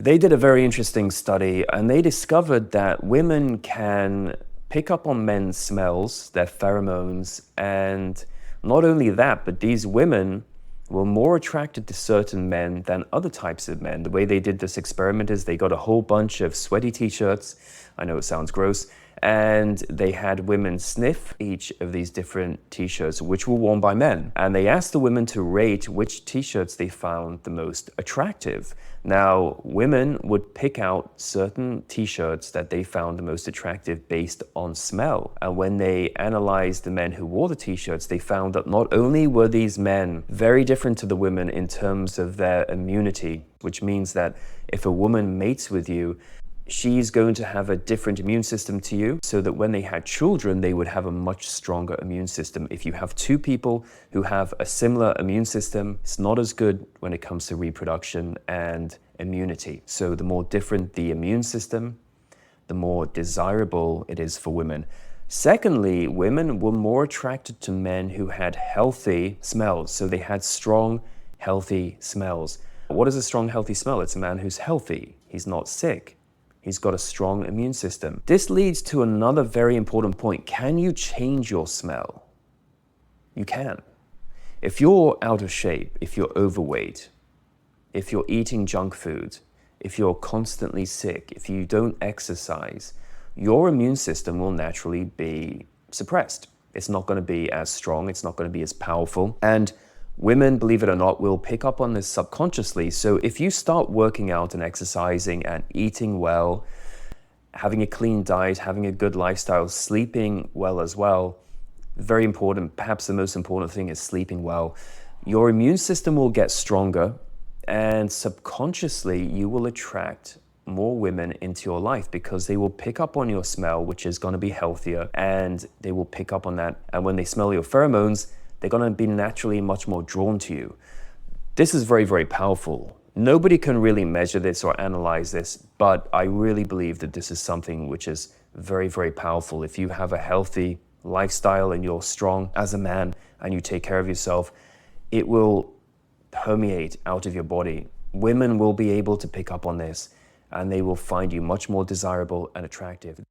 They did a very interesting study, and they discovered that women can pick up on men's smells, their pheromones, and not only that, but these women were more attracted to certain men than other types of men. The way they did this experiment is they got a whole bunch of sweaty t-shirts. I know it sounds gross. And they had women sniff each of these different t-shirts, which were worn by men. And they asked the women to rate which t-shirts they found the most attractive. Now, women would pick out certain t-shirts that they found the most attractive based on smell. And when they analyzed the men who wore the t-shirts, they found that not only were these men very different to the women in terms of their immunity, which means that if a woman mates with you, she's going to have a different immune system to you, so that when they had children, they would have a much stronger immune system. If you have two people who have a similar immune system, it's not as good when it comes to reproduction and immunity. So the more different the immune system, the more desirable it is for women. Secondly, women were more attracted to men who had healthy smells. So they had strong, healthy smells. What is a strong, healthy smell? It's a man who's healthy. He's not sick. He's got a strong immune system. This leads to another very important point. Can you change your smell? You can. If you're out of shape, if you're overweight, if you're eating junk food, if you're constantly sick, if you don't exercise, your immune system will naturally be suppressed. It's not going to be as strong. It's not going to be as powerful. And women, believe it or not, will pick up on this subconsciously. So if you start working out and exercising and eating well, having a clean diet, having a good lifestyle, sleeping well as well, very important, perhaps the most important thing is sleeping well, your immune system will get stronger, and subconsciously you will attract more women into your life because they will pick up on your smell, which is going to be healthier, and they will pick up on that. And when they smell your pheromones, they're going to be naturally much more drawn to you. This is very, very powerful. Nobody can really measure this or analyze this, but I really believe that this is something which is very, very powerful. If you have a healthy lifestyle and you're strong as a man and you take care of yourself, it will permeate out of your body. Women will be able to pick up on this, and they will find you much more desirable and attractive.